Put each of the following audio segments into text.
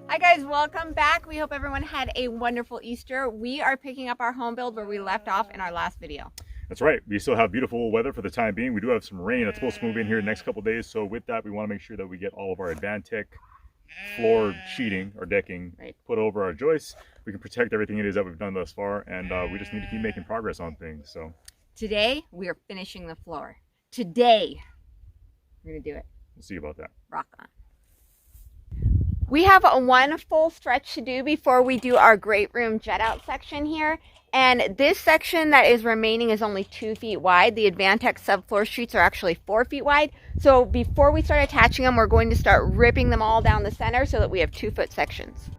Hi guys, welcome back. We hope everyone had a wonderful Easter. We are picking up our home build where we left off in our last video. That's right. We still have beautiful weather for the time being. We do have some rain that's supposed to move in here the next couple of days. So with that, we want to make sure that we get all of our Advantech floor sheeting or decking put over our joists. We can protect everything it is that we've done thus far, and we just need to keep making progress on things. So today we are finishing the floor. Today we're gonna do it. We'll see about that. Rock on. We have one full stretch to do before we do our great room jet out section here. And this section that is remaining is only 2 feet wide. The Advantech subfloor sheets are actually 4 feet wide. So before we start attaching them, we're going to start ripping them all down the center so that we have 2-foot sections.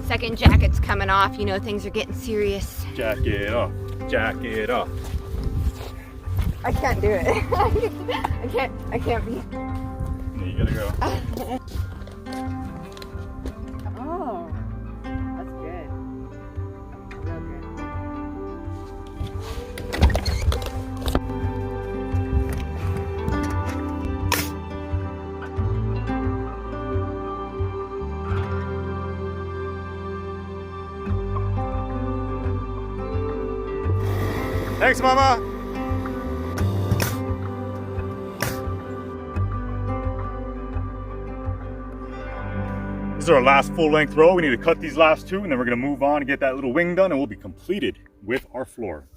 Second jacket's coming off, you know things are getting serious. Jacket off, jacket off. I can't do it. I can't be. Yeah, you gotta go. Oh, that's good. Real good. Thanks, Mama. This is our last full-length row. We need to cut these last two, and then we're going to move on and get that little wing done, and we'll be completed with our floor.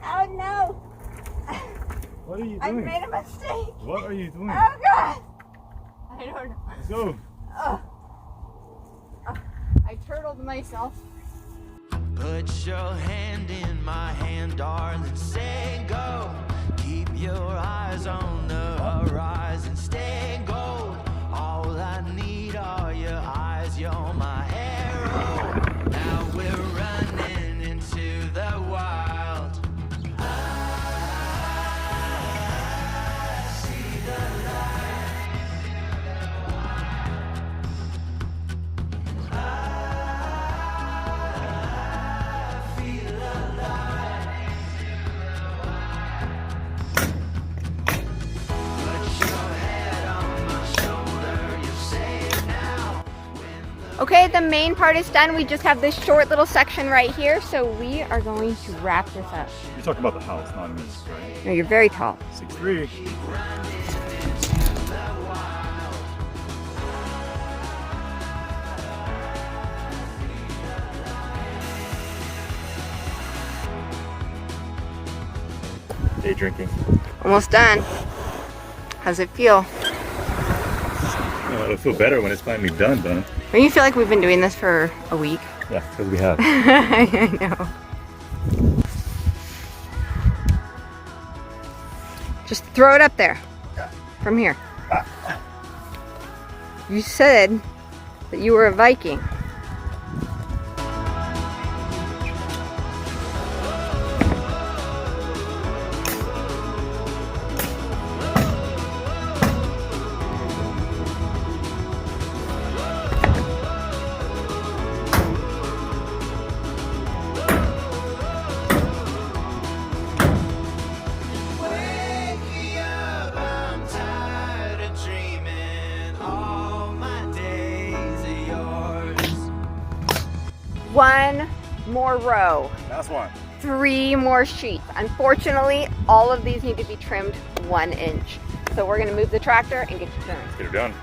Oh no! What are you doing? I made a mistake. What are you doing? Oh god! I don't know. Let's go. I turtled myself. Put your hand in my hand, darling, say go. Keep your eyes on the horizon, stay gold. All I need are your eyes, you're my arrow. Now we're running into the wild. I see the Okay, the main part is done. We just have this short little section right here, so we are going to wrap this up. You're talking about the house, not me, right? No, you're very tall. 6'3". Day drinking. Almost done. How's it feel? Oh, it'll feel better when it's finally done. Don't you feel like we've been doing this for a week? Yeah, because we have. I know. Just throw it up there. From here. You said that you were a Viking. One more row. Last one. 3 more sheets. Unfortunately, all of these need to be trimmed 1 inch. So we're gonna move the tractor and get to trimming. Let's get her done.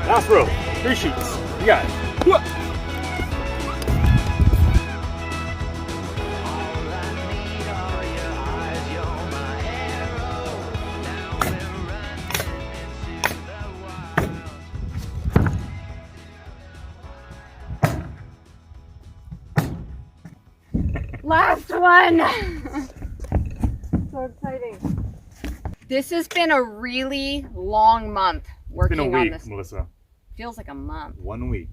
Last row, 3 sheets. You got it. Whoa. Last one! So exciting. This has been a really long month working It's been a week, on this. Melissa. Feels like a month. 1 week.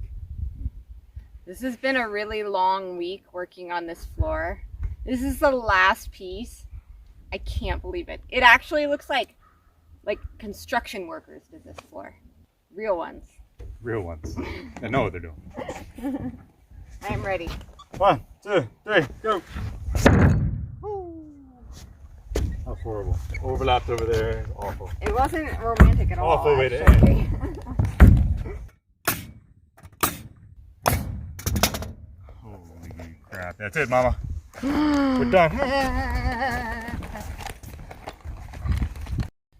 This has been a really long week working on this floor. This is the last piece. I can't believe it. It actually looks like construction workers did this floor. Real ones. Real ones. They know what they're doing. I am ready. 1, 2, 3, go. That's horrible. Overlapped over there. It's awful. It wasn't romantic at all. Awful way to actually. end. Holy crap. That's it, Mama. We're done.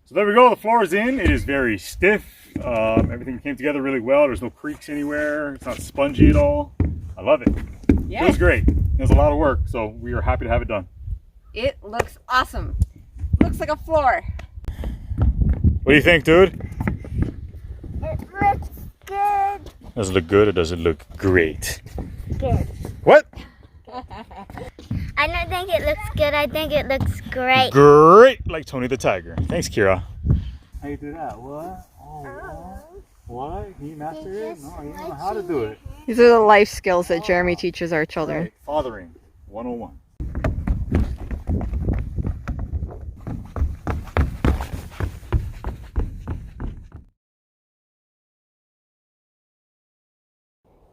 So there we go. The floor is in. It is very stiff. Everything came together really well. There's no creaks anywhere. It's not spongy at all. I love it. Yeah. It was great. It was a lot of work, so we are happy to have it done. It looks awesome. Looks like a floor. What do you think, dude? It looks good. Does it look good or does it look great? Good. What? I don't think it looks good. I think it looks great. Great, like Tony the Tiger. Thanks, Kira. How you do that? What? Oh, what? Can you master it? No, you don't know how to do it. These are the life skills that Jeremy teaches our children. Right. Fathering 101.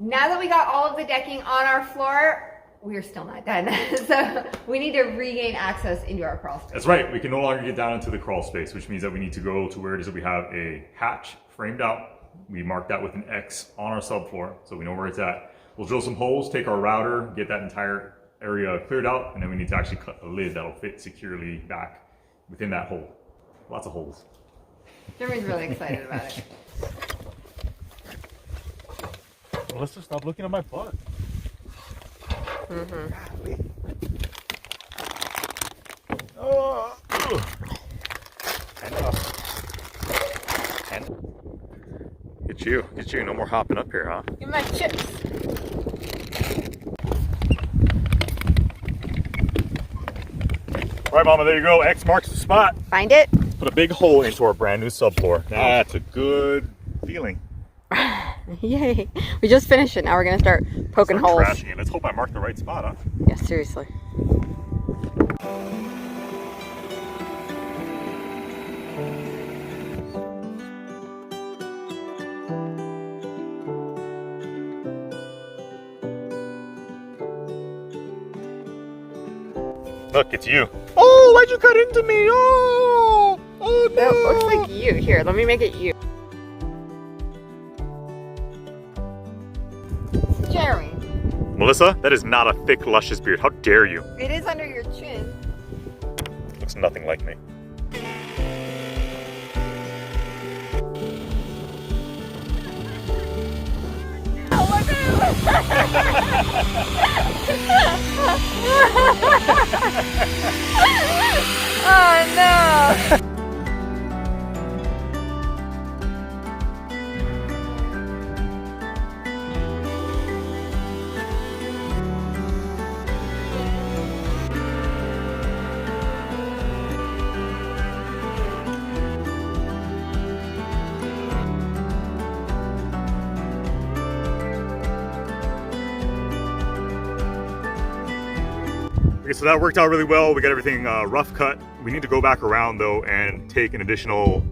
Now that we got all of the decking on our floor, we're still not done. So we need to regain access into our crawl space. That's right. We can no longer get down into the crawl space, which means that we need to go to where it is that we have a hatch framed out. We mark that with an X on our subfloor, so we know where it's at. We'll drill some holes, take our router, get that entire area cleared out, and then we need to actually cut a lid that'll fit securely back within that hole. Lots of holes. Jeremy's really excited about it. Well, let's just stop looking at my butt. Oh, Get you. No more hopping up here, huh? Give me my chips. All right, Mama, there you go. X marks the spot. Find it. Put a big hole into our brand new subfloor. That's a good feeling. Yay. We just finished it. Now we're going to start poking holes. Trashing it. Let's hope I marked the right spot, huh? Yeah, seriously. Look, it's you. Oh, why'd you cut into me? Oh, oh no. That looks like you. Here, let me make it you. Jeremy. Melissa, that is not a thick, luscious beard. How dare you? It is under your chin. Looks nothing like me. Oh no! Okay, so that worked out really well. We got everything rough cut. We need to go back around though and take an additional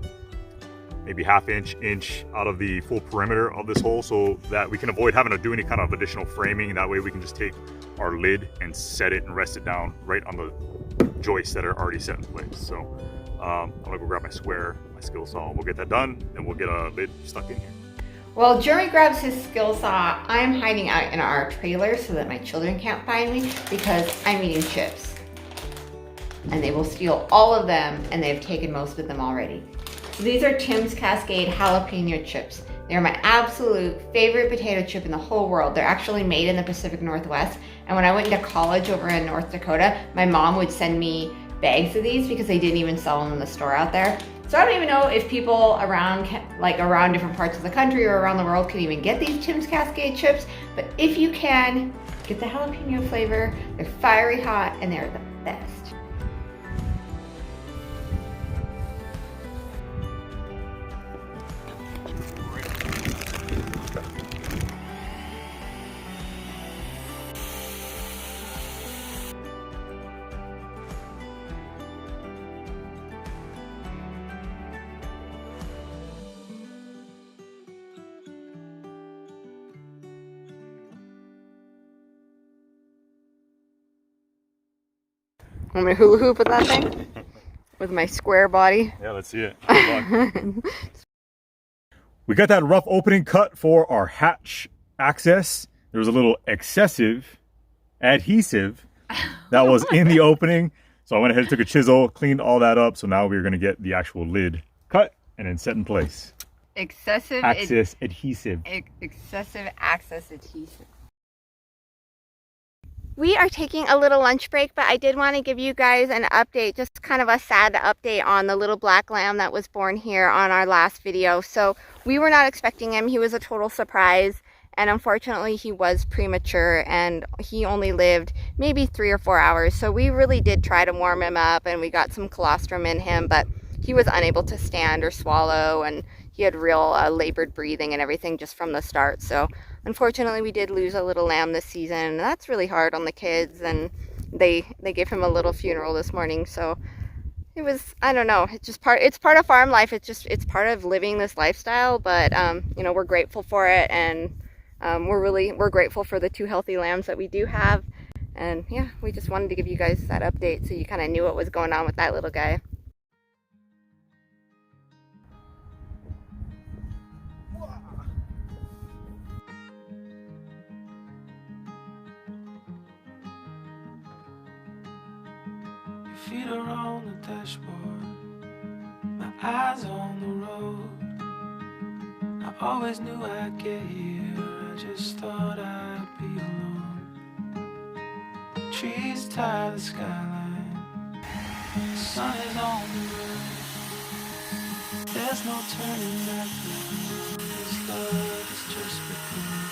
maybe half inch out of the full perimeter of this hole so that we can avoid having to do any kind of additional framing. That way we can just take our lid and set it and rest it down right on the joists that are already set in place. So I'm gonna go grab my square, my skill saw. We'll get that done and we'll get a lid stuck in here. While Jeremy grabs his skill saw, I'm hiding out in our trailer so that my children can't find me because I'm eating chips. And they will steal all of them, and they've taken most of them already. So these are Tim's Cascade jalapeno chips. They're my absolute favorite potato chip in the whole world. They're actually made in the Pacific Northwest. And when I went into college over in North Dakota, my mom would send me bags of these because they didn't even sell them in the store out there. So I don't even know if people around different parts of the country or around the world can even get these Tim's Cascade chips. But if you can, get the jalapeno flavor. They're fiery hot and they're the best. Want me to hula hoop with that thing? With my square body? Yeah, let's see it. We got that rough opening cut for our hatch access. There was a little excessive adhesive that was in the opening. So I went ahead and took a chisel, cleaned all that up. So now we're gonna get the actual lid cut and then set in place. Excessive access adhesive. Excessive access adhesive. We are taking a little lunch break, but I did want to give you guys an update, just kind of a sad update on the little black lamb that was born here on our last video. So we were not expecting him. He was a total surprise, and unfortunately he was premature and he only lived maybe 3 or 4 hours. So we really did try to warm him up and we got some colostrum in him, but he was unable to stand or swallow, and he had real labored breathing and everything just from the start. So unfortunately, we did lose a little lamb this season, and that's really hard on the kids, and they gave him a little funeral this morning. So it was, I don't know, it's part of farm life. It's part of living this lifestyle, but you know, we're grateful for it, and we're grateful for the 2 healthy lambs that we do have. And yeah, we just wanted to give you guys that update so you kind of knew what was going on with that little guy. Feet are on the dashboard, my eyes on the road. I always knew I'd get here, I just thought I'd be alone. Trees tie the skyline, the sun is on the run. There's no turning back now, this love is just begun.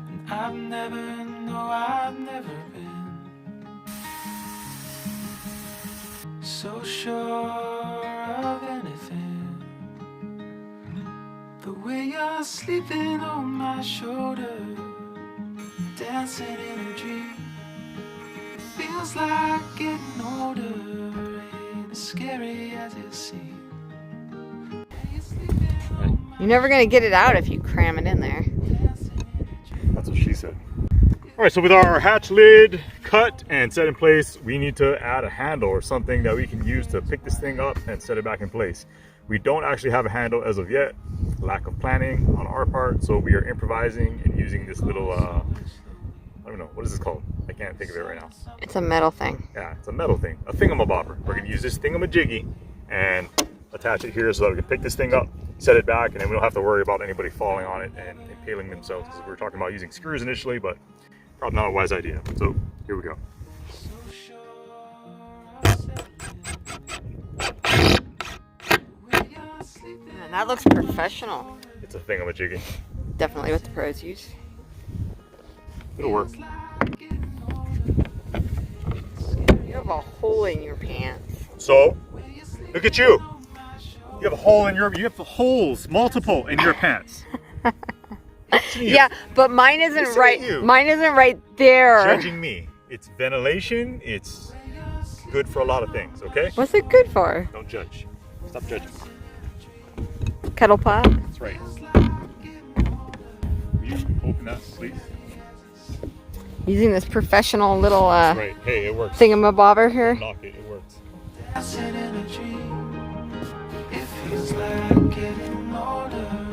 And I've never been so sure of anything. The way you're sleeping on my shoulder, dancing in a dream, feels like getting older, ain't as scary as it seems. You're never gonna get it out if you cram it in there. That's what she said. All right, so with our hatch lid cut and set in place, we need to add a handle or something that we can use to pick this thing up and set it back in place. We don't actually have a handle as of yet, lack of planning on our part, so we are improvising and using this little, I don't know, what is this called? I can't think of it right now. It's a metal thing. Yeah, it's a metal thing, a thingamabobber. We're gonna use this thingamajiggy and attach it here so that we can pick this thing up, set it back, and then we don't have to worry about anybody falling on it and impaling themselves, because we were talking about using screws initially, but probably not a wise idea. So here we go. Man, that looks professional. It's a thingamajiggy. Definitely what the pros use. It'll work. You have a hole in your pants. So, look at you. You have a hole in your, you have holes, multiple, in your pants. Yeah, but mine isn't right. Mine isn't right there. Judging me. It's ventilation. It's good for a lot of things, okay? What's it good for? Don't judge. Stop judging. Kettle pot? That's right. Will you open that, please? Using this professional little That's right. Hey, it works. thingamabobber here. Knock it. It works. It feels like getting older.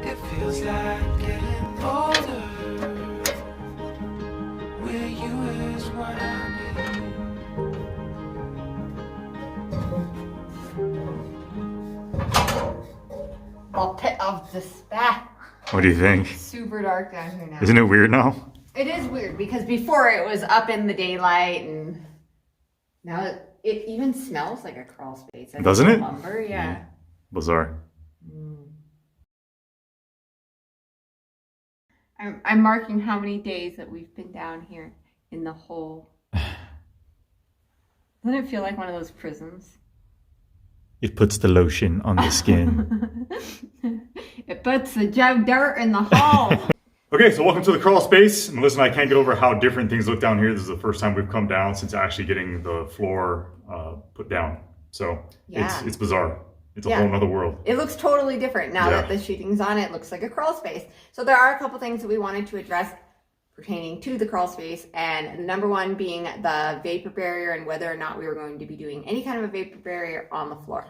It feels like getting older. With you is what I need. A pit of despair. What do you think? Super dark down here now. Isn't it weird now? It is weird because before it was up in the daylight and now it even smells like a crawl space. Doesn't it? Lumber, yeah. Bizarre. I'm marking how many days that we've been down here in the hole. Doesn't it feel like one of those prisons? It puts the lotion on the skin. It puts the dirt in the hole. Okay, so welcome to the crawl space. Melissa and I can't get over how different things look down here. This is the first time we've come down since actually getting the floor put down. So Yeah. it's bizarre. It's a whole nother world. It looks totally different now that the sheeting's on it. It looks like a crawl space. So there are a couple things that we wanted to address pertaining to the crawl space, and number one being the vapor barrier and whether or not we were going to be doing any kind of a vapor barrier on the floor.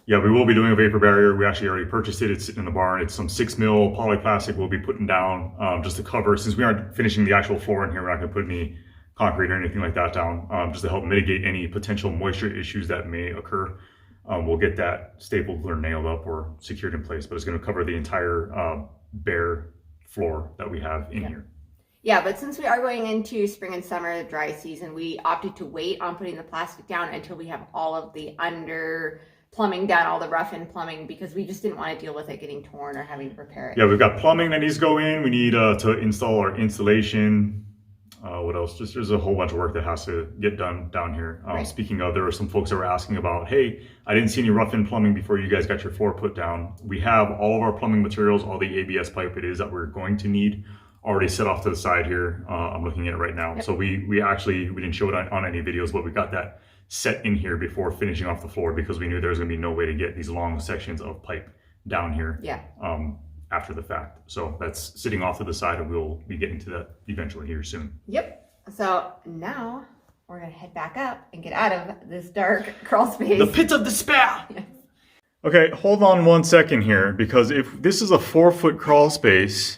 Yeah, we will be doing a vapor barrier. We actually already purchased it. It's sitting in the barn. It's some 6 mil polyplastic we'll be putting down just to cover. Since we aren't finishing the actual floor in here, we're not going to put any concrete or anything like that down, just to help mitigate any potential moisture issues that may occur. We'll get that stapled or nailed up or secured in place, but it's going to cover the entire bare floor that we have in here. Yeah, but since we are going into spring and summer, the dry season, we opted to wait on putting the plastic down until we have all of the under plumbing down, all the rough-in plumbing, because we just didn't want to deal with it getting torn or having to repair it. Yeah, we've got plumbing that needs to go in. We need to install our insulation. What else? Just there's a whole bunch of work that has to get done down here. Right. Speaking of, there were some folks that were asking about, hey, I didn't see any rough-in plumbing before you guys got your floor put down. We have all of our plumbing materials, all the ABS pipe it is that we're going to need already set off to the side here. I'm looking at it right now. Yep. So we didn't show it on any videos, but we got that set in here before finishing off the floor because we knew there was going to be no way to get these long sections of pipe down here. Yeah. After the fact. So that's sitting off to the side, and we'll be getting to that eventually here soon. Yep. So now we're going to head back up and get out of this dark crawl space. The pit of despair. Yes. Okay, hold on 1 second here, because if this is a 4-foot crawl space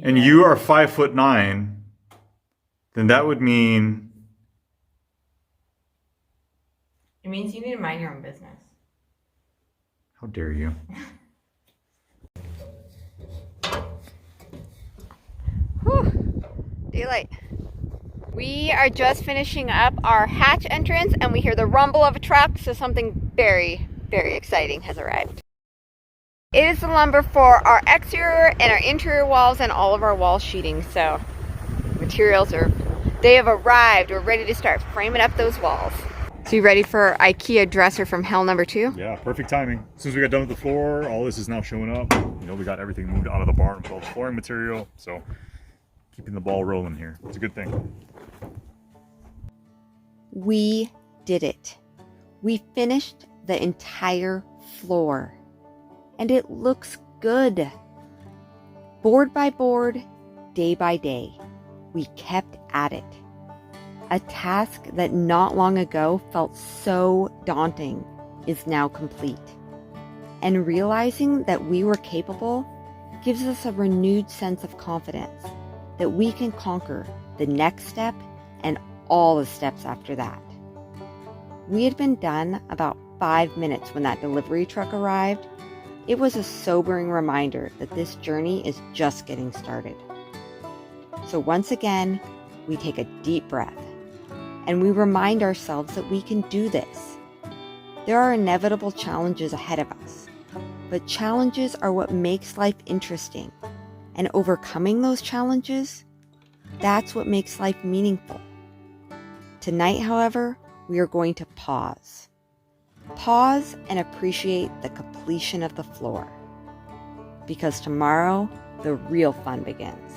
and you are 5'9", then that would mean... It means you need to mind your own business. How dare you? Whew. Daylight. We are just finishing up our hatch entrance and we hear the rumble of a truck, so something very, very exciting has arrived. It is the lumber for our exterior and our interior walls and all of our wall sheeting, so materials they have arrived. We're ready to start framing up those walls. So you ready for IKEA dresser from hell number 2? Yeah, perfect timing. As soon as we got done with the floor, all this is now showing up. You know, we got everything moved out of the barn with all the flooring material, so keeping the ball rolling here. It's a good thing. We did it. We finished the entire floor, and it looks good. Board by board, day by day, we kept at it. A task that not long ago felt so daunting is now complete. And realizing that we were capable gives us a renewed sense of confidence that we can conquer the next step and all the steps after that. We had been done about 5 minutes when that delivery truck arrived. It was a sobering reminder that this journey is just getting started. So once again, we take a deep breath and we remind ourselves that we can do this. There are inevitable challenges ahead of us, but challenges are what makes life interesting. And overcoming those challenges, that's what makes life meaningful. Tonight, however, we are going to pause. Pause and appreciate the completion of the floor. Because tomorrow, the real fun begins.